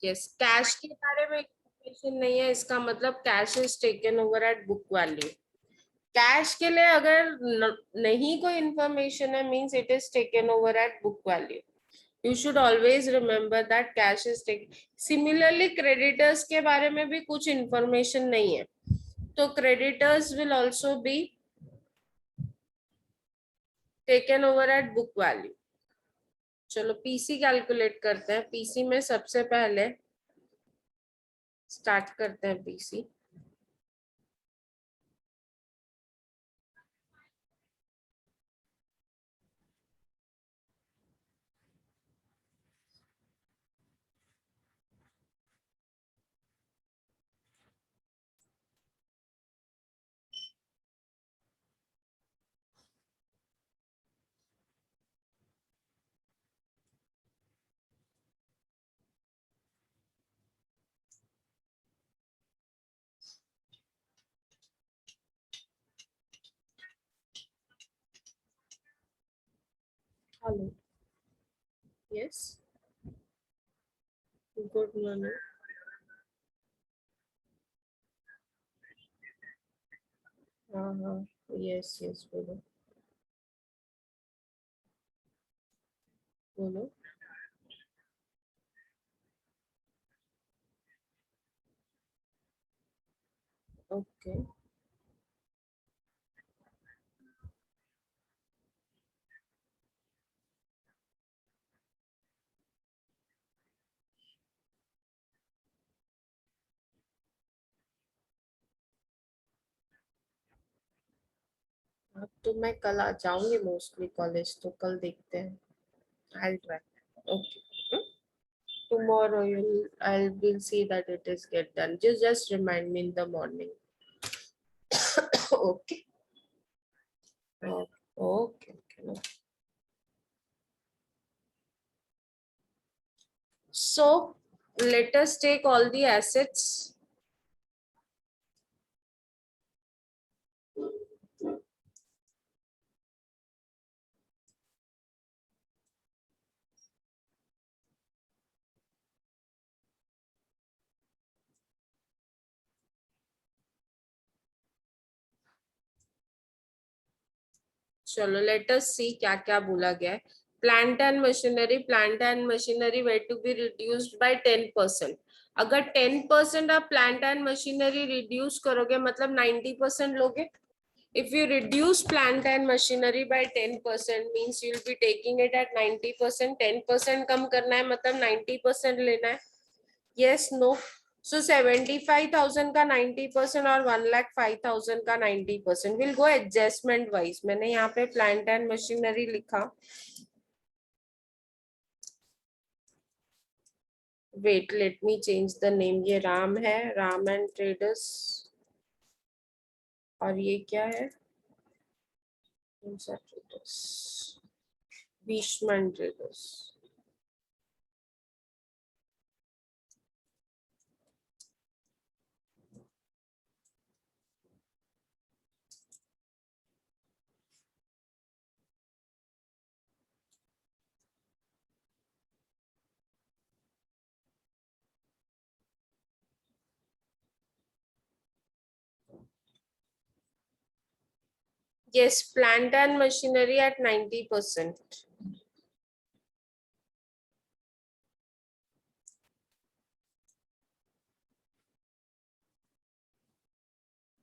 Yes, cash के बारे में इंफॉर्मेशन नहीं है, इसका मतलब cash is taken over at book value. Cash के लिए अगर नहीं कोई इंफॉर्मेशन है, means it is taken over at book value. You should always remember that cash is taken. Similarly, creditors के बारे में भी कुछ information नहीं है, तो creditors will also be taken over at book value. चलो पीसी कैलकुलेट करते हैं। पीसी में सबसे पहले स्टार्ट करते हैं PC. Hello, yes, good morning. हाँ हाँ, यस यस, बोलो बोलो। ओके, अब तो मैं कल आ जाऊंगी मोस्टली कॉलेज, तो कल देखते हैं। I try. Okay, tomorrow I will see that it is get done. Just remind me in the morning. Okay. Okay. Okay. Okay. So let us take all the assets. चलो let us see क्या क्या बोला गया है। Plant and machinery, plant and machinery were to be reduced by 10%। अगर 10% आप plant and machinery reduce करोगे मतलब 90% लोगे। If you reduce plant and machinery by 10% means you'll be taking it at 90%. 10% कम करना है मतलब 90% लेना है। Yes, no. So 75,000 का 90% और 1,05,000 का 90%. We'll go adjustment wise. मैंने यहाँ पे plant and machinery लिखा। Wait, let me change the name. ये राम है, राम एंड ट्रेडर्स। और ये क्या है? Traders, Bhishman traders. Yes, plant and machinery at 90%.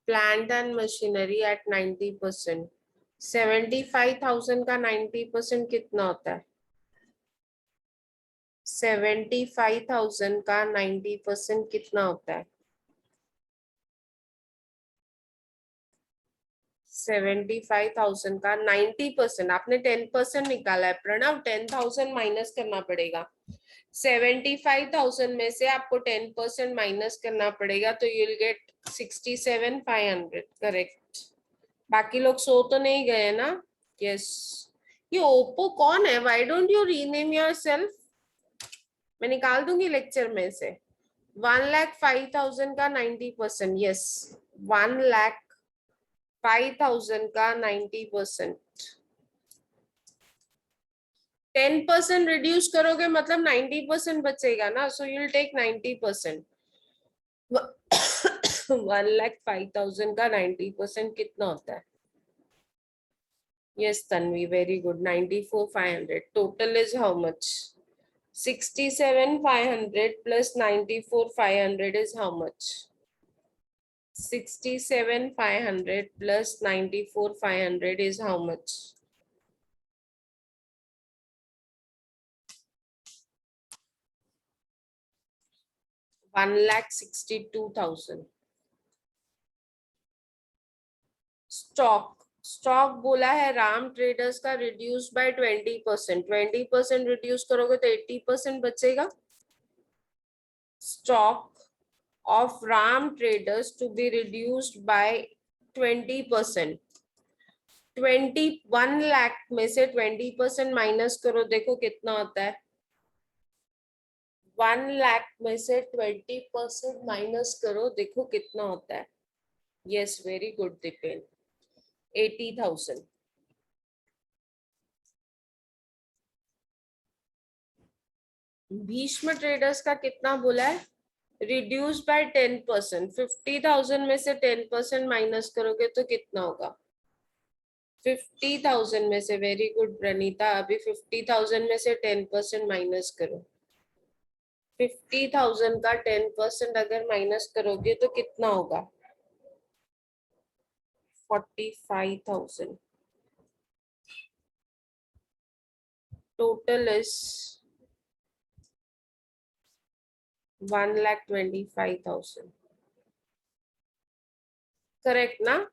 Plant and machinery at 90%. 75,000 का 90% कितना होता है? 75,000 का 90% कितना होता है? 75,000 का 90%, आपने 10% निकाला है प्रणव, 10,000 माइनस करना पड़ेगा। 75,000 में से आपको 10% माइनस करना पड़ेगा, तो यू विल गेट 67,500। करेक्ट। बाकी लोग सो तो नहीं गए ना? यस। ये ओप्पो कौन है? Why don't you rename your self? मैं निकाल दूंगी लेक्चर में से। 1,05,000 का 90%। यस, 1,05,000 का 90%। 10% रिड्यूस करोगे मतलब 90% बचेगा ना, सो यू विल टेक 90%। 1,05,000 का 90% कितना होता है? Yes, Tanvi, very good. 94,500. Total is how much? 67,500 plus 94,500 is how much? 67,500 plus 94,500 is how much? 1,62,000. Stock बोला है राम ट्रेडर्स का रिड्यूस बाय 20%। 20% रिड्यूस करोगे तो 80% बचेगा। Stock of Ram traders to be reduced by 20%। 21 lakh में से 20% माइनस करो, देखो कितना होता है। 1 लाख में से 20% माइनस करो, देखो कितना होता है। Yes, very good Deepen. 80,000। Bhishma traders का कितना बोला है? Reduce by 10%। 50,000 में से 10% माइनस करोगे तो कितना होगा? 50,000 में से, वेरी गुड प्रणीता, अभी 50,000 में से 10% माइनस करो। 50,000 का 10% अगर माइनस करोगे तो कितना होगा? 45,000। Total is 1,25,000। करेक्ट ना?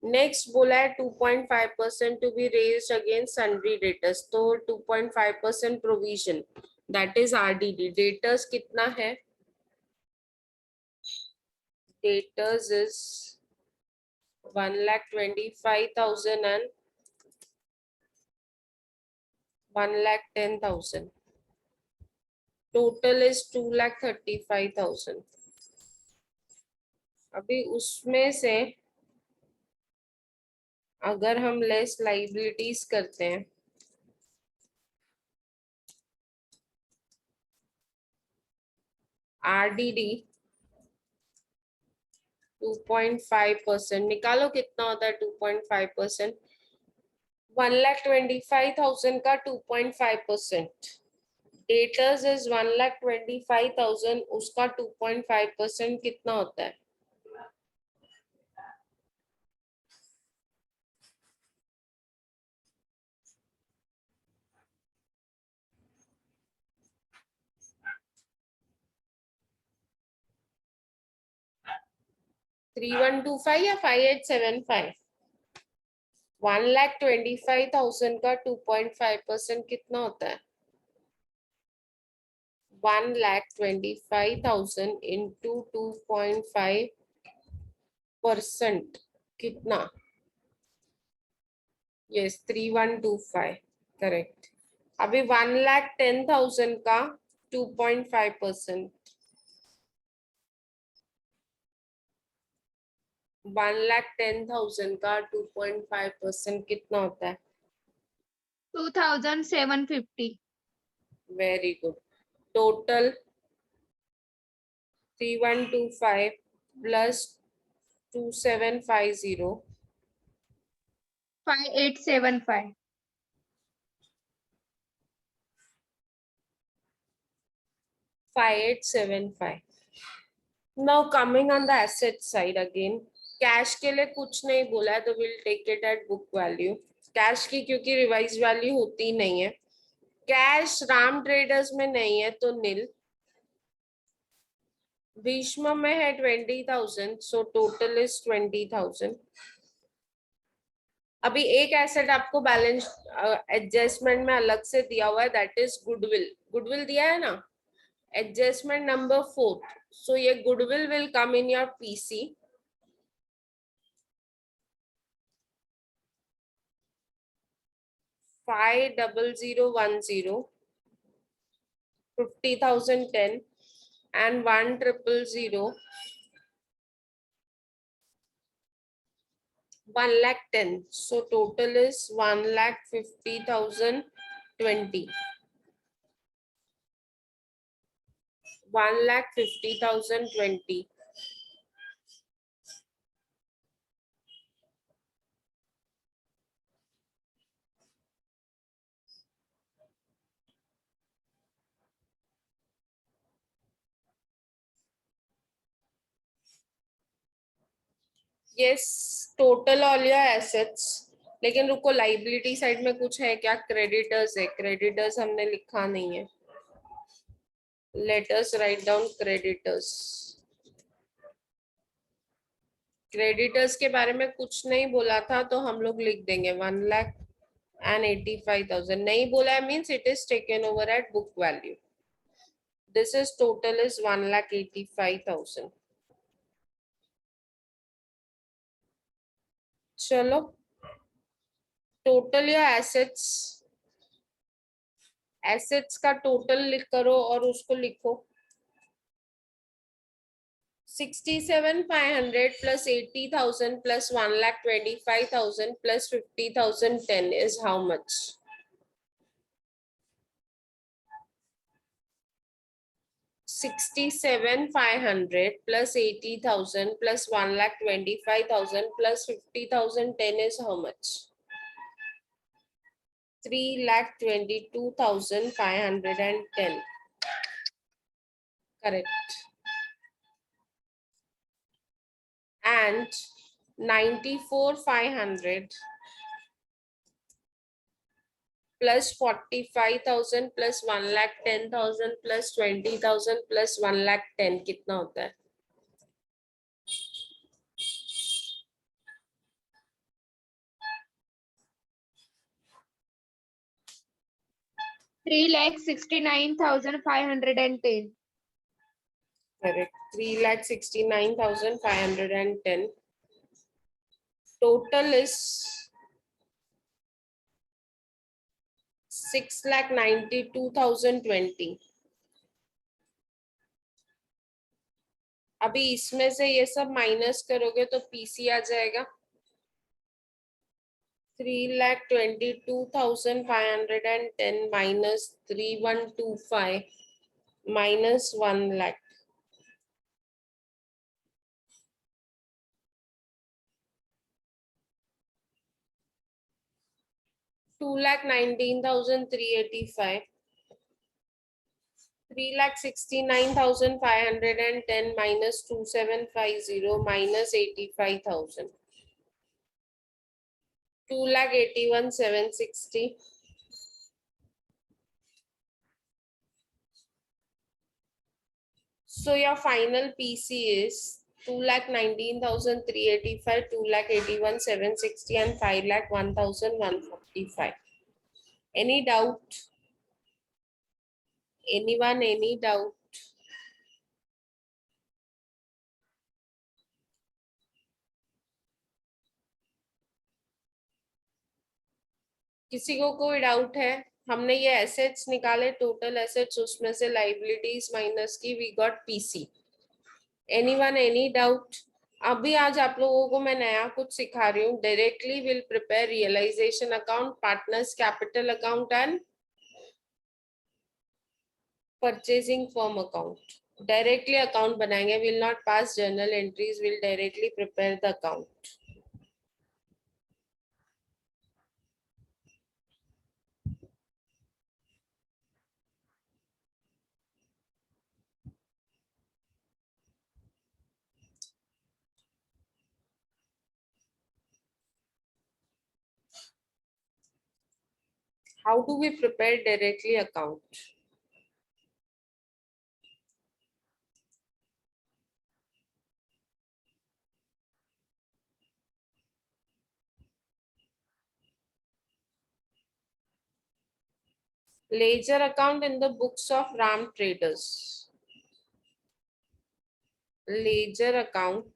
नेक्स्ट बोला है 2.5% to be raised against sundry debtors. तो 2.5% provision, that is RDD. Debtors कितना है? Debtors is 1,25,000 and 1,10,000। Total is 2,35,000। अभी उसमें से अगर हम लेस लाइबिलिटीज करते हैं, आरडीडी 2.5%, निकालो कितना होता है 2.5%। 1,25,000 का 2.5%। डेटर्स इज 1,25,000, उसका 2.5% कितना होता है? थ्री 1,25 या 5,875? 1,25,000 का 2.5% कितना होता है? 1,25,000 इंटू 2.5% कितना? Yes, 3,125, correct. अभी 1,10,000 का 2.5%, 1,10,000 का 2.5% कितना होता है? 2,750। Very good. Total 3,125 plus 2,750 5,875। 5,875। Now coming on the asset side again, cash के लिए कुछ नहीं बोला है तो will take it at book value. Cash की क्योंकि रिवाइज वैल्यू होती नहीं है। कैश राम ट्रेडर्स में नहीं है तो नील। भीष्म में है 20,000, सो टोटल इज 20,000। अभी एक एसेट आपको बैलेंस एडजस्टमेंट में अलग से दिया हुआ है, दैट इज गुडविल। गुडविल दिया है ना, एडजस्टमेंट नंबर 4। सो ये goodwill will come in your PC. Five 0010 50,010 and 1,000 1,10,000. So total is 1,50,020. 1,50,020. Yes, total all your assets. लेकिन रुको, लाइबिलिटी साइड में कुछ है क्या? क्रेडिटर्स है, क्रेडिटर्स हमने लिखा नहीं है. Let us write down creditors. Creditors के बारे में कुछ नहीं बोला था तो हम लोग लिख देंगे 1,85,000. नहीं बोला है means it is taken over at book value. This is total is 1,85,000. चलो, टोटल या एसेट्स, एसेट्स का टोटल लिख करो और उसको लिखो. 67,500 plus 80,000 plus 1,25,000 plus 50,010 is how much? 67,500 plus 80,000 plus 1,25,000 plus 50,010 is how much? 3,22,510. Correct. And 94,500 plus 45,000 plus 1,10,000 plus 20,000 plus 1,10 कितना होता है? 3,69,510. Correct. 3,69,510. Total is 6,92,020. अभी इसमें से ये सब माइनस करोगे तो पीसी आ जाएगा. 3,22,510 minus 3,125 minus 1,00,000. 2,19,385. 3,69,510 minus 2,750 minus 85,000. 2,81,760. So your final PC is 2,19,385, 2,81,760 and 5,01,145. Any doubt? Anyone, any doubt? किसी को कोई डाउट है? हमने ये एसेट्स निकाले, टोटल एसेट्स, उसमें से लाइबिलिटीज माइनस की, we got PC. Anyone, any doubt? अभी आज आप लोगों को मैं नया कुछ सिखा रही हूँ. Directly will prepare realisation account, partners capital account and purchasing firm account. Directly account बनाएंगे, will not pass journal entries, will directly prepare the account. How do we prepare directly account? Ledger account in the books of Ram Traders. Ledger account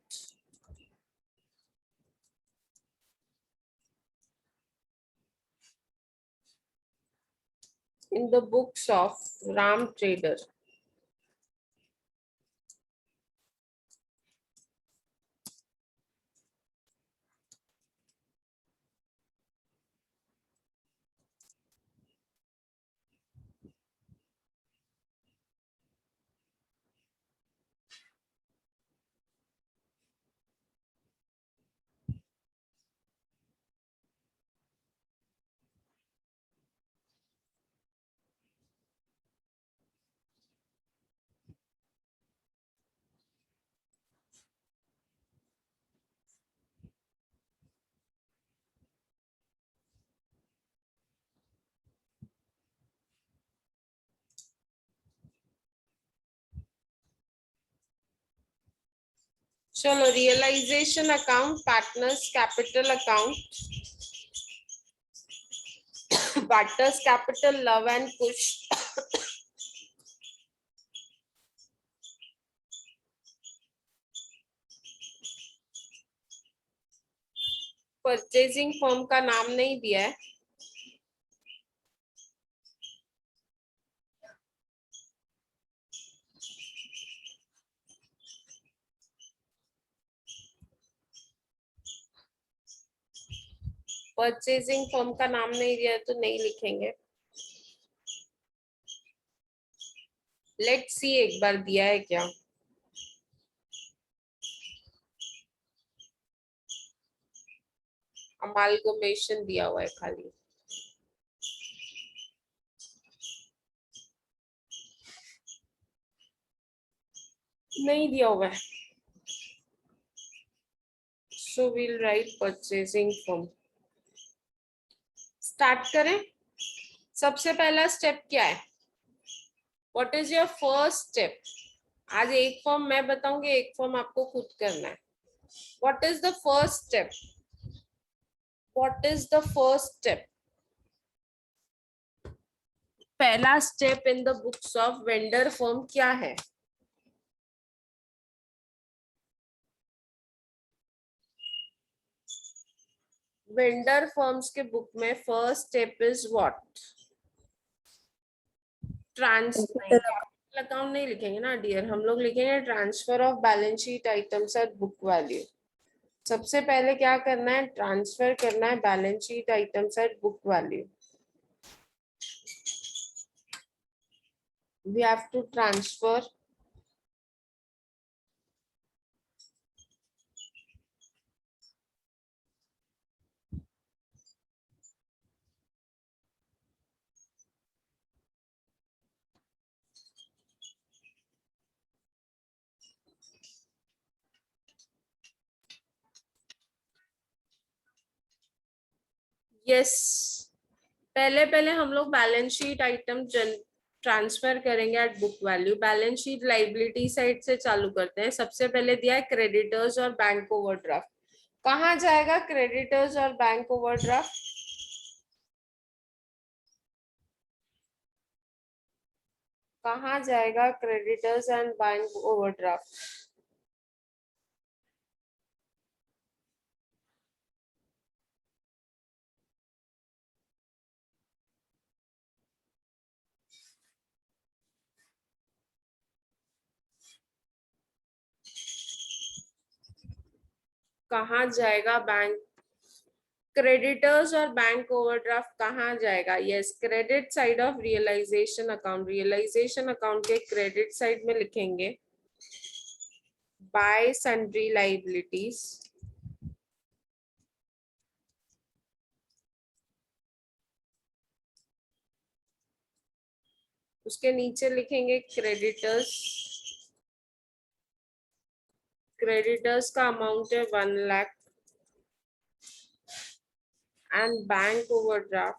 in the books of Ram Trader. चलो realisation account, partners capital account, partners capital Luv and Kush, purchasing firm का नाम नहीं दिया है, purchasing firm का नाम नहीं दिया है तो नहीं लिखेंगे। लेट्स सी एक बार दिया है क्या। अमालगमेशन दिया हुआ है खाली, नहीं दिया हुआ है। So will write purchasing firm. Start करें। सबसे पहला स्टेप क्या है? What is your first step? आज एक फॉर्म मैं बताऊंगी, एक फॉर्म आपको खुद करना है। What is the first step? What is the first step? पहला step in the books of vendor firm क्या है? वेंडर फर्म्स के बुक में first step is what? Transfer account नहीं लिखेंगे ना डियर, हम लोग लिखेंगे transfer of balance sheet items at book value. सबसे पहले क्या करना है? ट्रांसफर करना है balance sheet items at book value. We have to transfer yes पहले पहले हम लोग बैलेंस शीट आइटम ट्रांसफर करेंगे at book value. Balance sheet liability side से चालू करते हैं। सबसे पहले दिया है क्रेडिटर्स और बैंक ओवरड्राफ्ट। कहाँ जाएगा क्रेडिटर्स और बैंक ओवरड्राफ्ट? कहाँ जाएगा क्रेडिटर्स एंड बैंक ओवरड्राफ्ट? कहाँ जाएगा बैंक क्रेडिटर्स और बैंक ओवरड्राफ्ट कहाँ जाएगा? Yes credit side of realisation account. Realisation account के क्रेडिट साइड में लिखेंगे बाय सन्ड्री लाइबिलिटीज। उसके नीचे लिखेंगे क्रेडिटर्स। क्रेडिटर्स का अमाउंट है 1 lakh and bank overdraft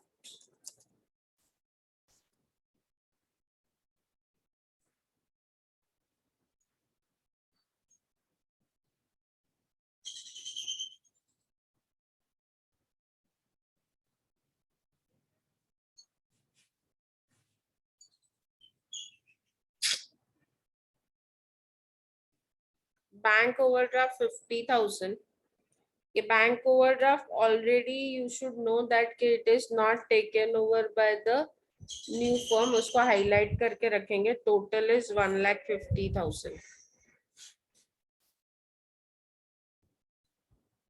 bank overdraft 50,000। ये bank overdraft already you should know that it is not taken over by the new firm. उसको हाईलाइट करके रखेंगे। Total is 1,50,000।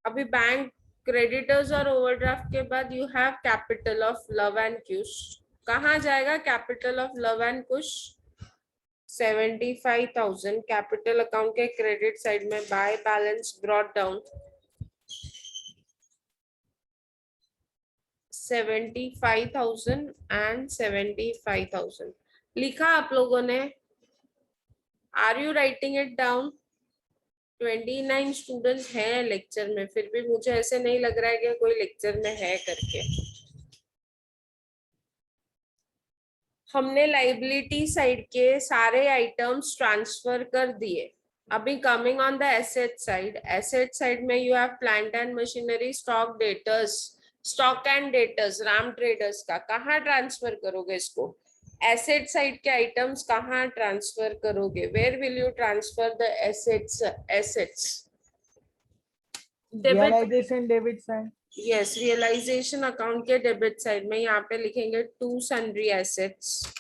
अभी बैंक क्रेडिटर्स और ओवरड्राफ्ट के बाद you have capital of Luv and Kush. कहाँ जाएगा capital of Luv and Kush? 75,000 capital account के क्रेडिट साइड में by balance brought down 75,000 and 75,000 लिखा आप लोगों ने? Are you writing it down? 29 students हैं लेक्चर में, फिर भी मुझे ऐसे नहीं लग रहा है कि कोई लेक्चर में है करके। हमने लाइबिलिटी साइड के सारे आइटम्स ट्रांसफर कर दिए। अभी coming on the asset side में you have plant and machinery, stock and debtors, Ram traders का कहाँ ट्रांसफर करोगे इसको? एसेट साइड के आइटम्स कहाँ ट्रांसफर करोगे? Where will you transfer the assets? Debit, realisation debit side. Yes, realisation account के debit side में यहाँ पे लिखेंगे to sundry assets,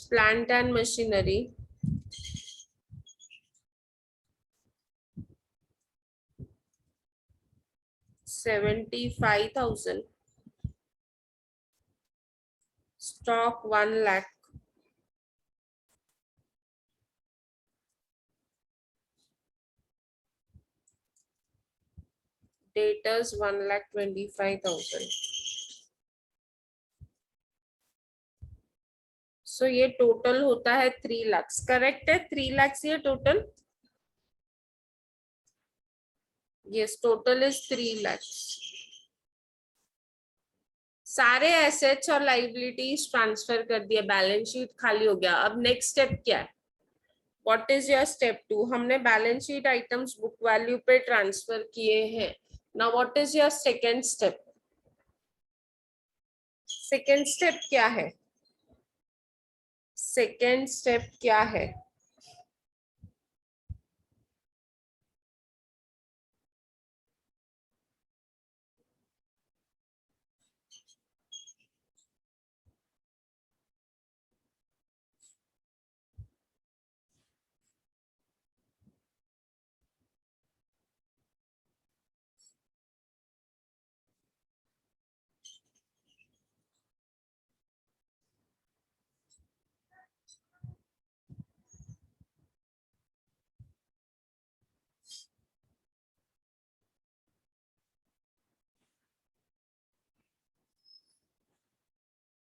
plant and machinery, $75,000, stock 1 lakh, debtors 1,25,000. So ये टोटल होता है 3 लाख, करेक्ट है? 3 लाख ये total, yes, total is 3 lakh. सारे एसेट्स और लाइबिलिटीज ट्रांसफर कर दिया, बैलेंस शीट खाली हो गया। अब नेक्स्ट स्टेप क्या है? What is your step 2? हमने balance sheet items book value पे ट्रांसफर किए हैं। Now what is your second step? Second step क्या है? सेकेंड स्टेप क्या है?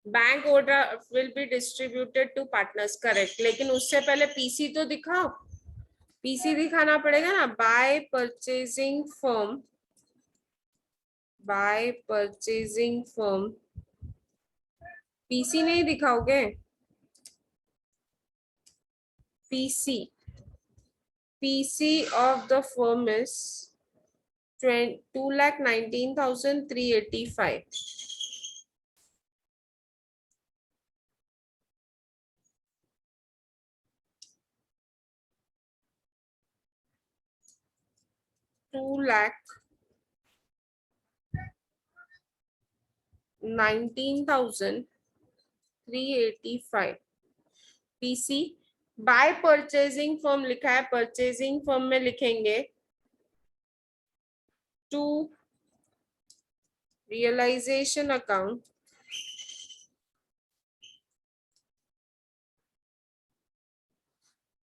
Bank overdraft will be distributed to partners, correct. लेकिन उससे पहले पीसी तो दिखाओ, पीसी दिखाना पड़ेगा ना। बाय परचेजिंग फर्म, पीसी नहीं दिखाओगे? PC of the firm is 2,19,385. $2,19,385 PC. By purchasing firm लिखा है, परचेजिंग फर्म में लिखेंगे टू रियलाइजेशन अकाउंट,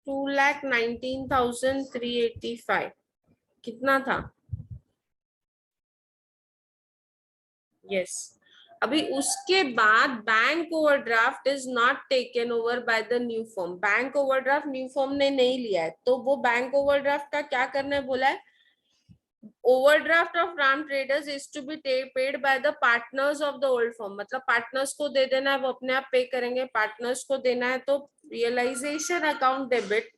$2,19,385 कितना था? यस। अभी उसके बाद bank overdraft is not taken over by the new firm. Bank overdraft new firm ने नहीं लिया है, तो वो बैंक ओवरड्राफ्ट का क्या करना है बोला है? Overdraft of Ram traders is to be paid by the partners of the old firm, मतलब पार्टनर्स को दे देना है, वो अपने आप पे करेंगे, पार्टनर्स को देना है। तो realisation account debit,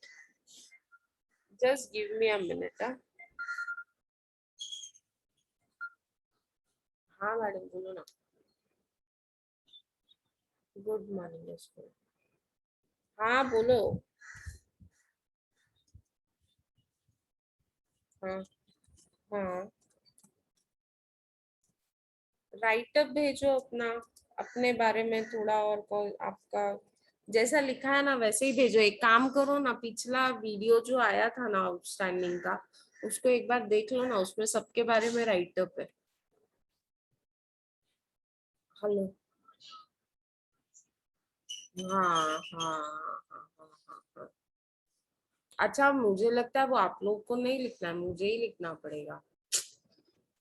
just give me a minute. हाँ मैडम बोलो ना। गुड मॉर्निंग स्कूल, हाँ बोलो। हाँ हाँ, राइटअप भेजो अपना, अपने बारे में थोड़ा, और कौन आपका जैसा लिखा है ना वैसे ही भेजो। एक काम करो ना, पिछला वीडियो जो आया था ना आउटस्टैंडिंग का, उसको एक बार देख लो ना, उसमें सबके बारे में राइटअप है। हेलो, हाँ हाँ हाँ हाँ हाँ हाँ। अच्छा, मुझे लगता है वो आप लोग को नहीं लिखना है, मुझे ही लिखना पड़ेगा।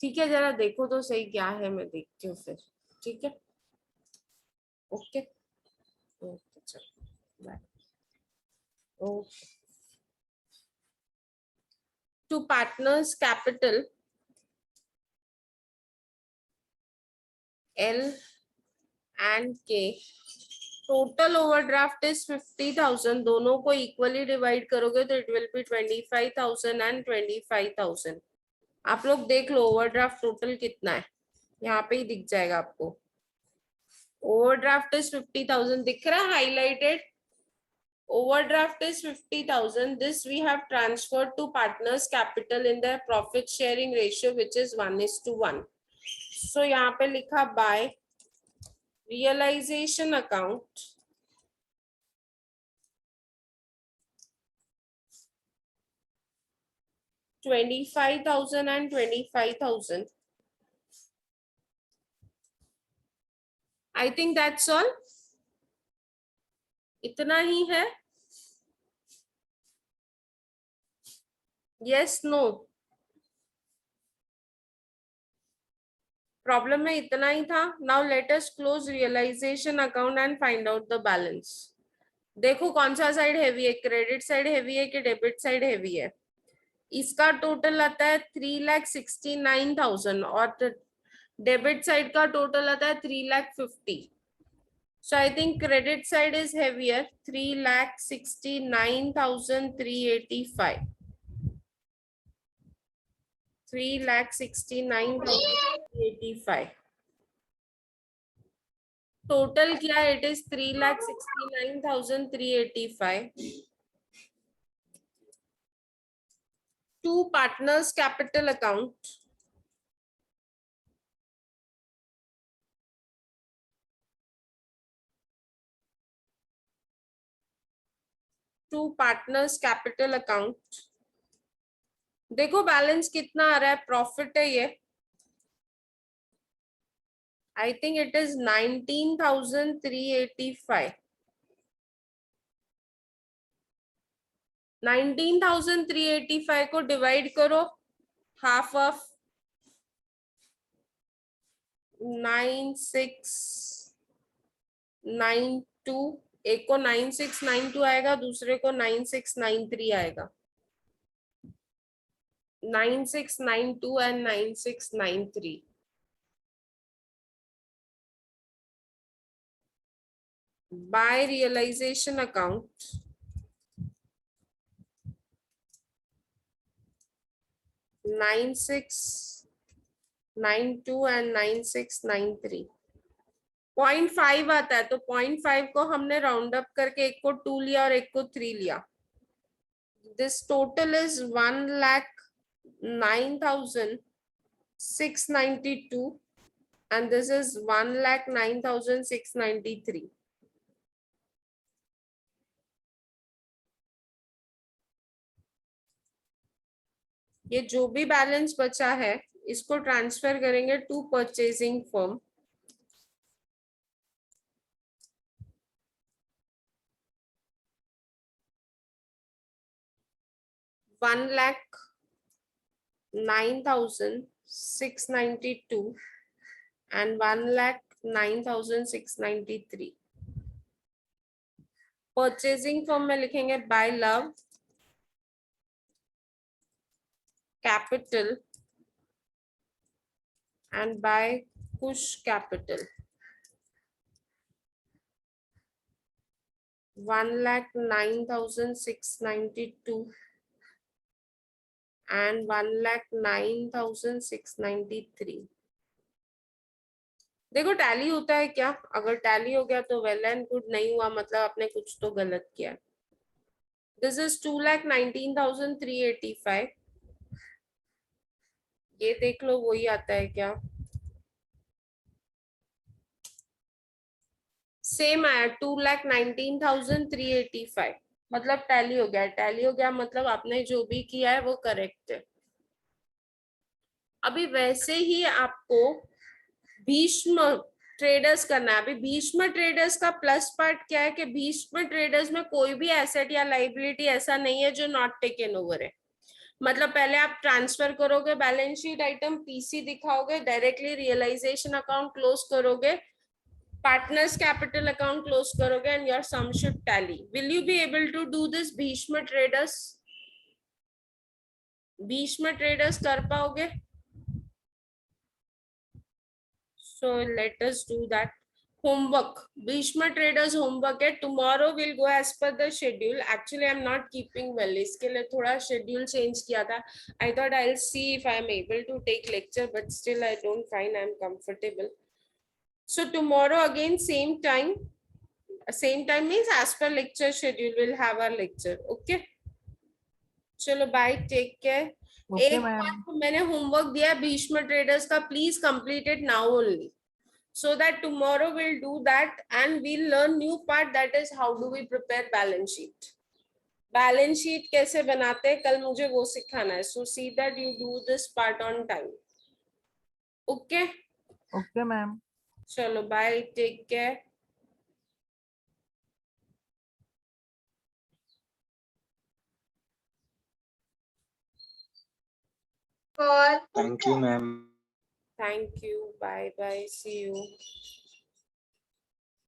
ठीक है, जरा देखो तो सही क्या है, मैं देखती हूँ फिर। ठीक है, ओके ओके, चलो bye. Okay. To partners capital L and K. Total overdraft is 50,000. दोनों को इक्वली डिवाइड करोगे तो इट विल बी 25,000 एंड 25,000. आप लोग देख लो ओवरड्राफ्ट टोटल कितना है, यहाँ पे ही दिख जाएगा आपको. ओवरड्राफ्ट इज 50,000, दिख रहा है highlighted. Overdraft is 50,000. This we have transferred to partners capital in their profit sharing ratio, which is 1:1. So यहाँ पे लिखा by realization account. $25,000 and 25,000. I think that's all. इतना ही है. Yes, no. प्रॉब्लम में इतना ही था. Now let us close realisation account and find out the balance. देखो कौन सा साइड हैवी है, क्रेडिट साइड हैवी है कि डेबिट साइड हैवी है. इसका टोटल आता है 3,69,000 और डेबिट साइड का टोटल आता है 3,50,000. So I think credit side is heavier, 3,69,385. 3,69,385. Total क्या है? It is 3,69,385. Two partners capital account. Two partners capital account. देखो बैलेंस कितना आ रहा है, प्रॉफिट है ये. I think it is 19,385. 19,385 को डिवाइड करो हाफ ऑफ 9692. एक को 9692 आएगा, दूसरे को 9693 आएगा. 9692 and 9693. By realization account, 9692 and 9693. 0.5 आता है, तो 0.5 को हमने राउंड अप करके एक को 2 लिया और एक को 3 लिया. This total is 1,09,692 and this is 1,09,693. ये जो भी बैलेंस बचा है इसको ट्रांसफर करेंगे to purchasing firm. $1,09,692 and 1,09,693. Purchasing firm में लिखेंगे by Luv capital and by Kush Capital. 1,09,692 and 1,09,693. देखो टैली होता है क्या? अगर टैली हो गया तो वेल एंड गुड, नहीं हुआ मतलब आपने कुछ तो गलत किया. This is 2,19,385. ये देख लो वही आता है क्या? सेम आया 2,19,385. मतलब टैली हो गया. टैली हो गया मतलब आपने जो भी किया है वो करेक्ट है. अभी वैसे ही आपको भीष्म ट्रेडर्स करना है. अभी भीष्म ट्रेडर्स का प्लस पार्ट क्या है कि भीष्म ट्रेडर्स में कोई भी एसेट या लाइबिलिटी ऐसा नहीं है जो नॉट टेकन ओवर है. मतलब पहले आप ट्रांसफर करोगे, बैलेंस शीट आइटम पीसी दिखाओगे, डायरेक्टली रियलाइजेशन अकाउंट क्लोज करोगे, पार्टनर्स कैपिटल अकाउंट क्लोज करोगे and your sum should tally. Will you be able to do this Bhishma traders? Bhishma traders कर पाओगे? So let us do that. homework, Bhishma Traders homework है. Tomorrow we'll go as per the schedule. Actually I'm not keeping well, इसके लिए थोड़ा schedule change किया था. I thought I'll see if I'm able to take lecture, but still I don't find I'm comfortable. So tomorrow again same time. Same time means as per lecture schedule we'll have our lecture. Okay. चलो bye, take care. Okay, एक ma'am. बार तो मैंने homework दिया Bhishma traders का, please complete it now only, so that tomorrow we'll do that and we'll learn new part, that is how do we prepare balance sheet. Balance sheet कैसे बनाते हैं कल मुझे वो सिखाना है. So see that you do this part on time. Okay. Okay, ma'am. चलो bye, take care. Thank you, ma'am. Thank you. Bye bye. See you.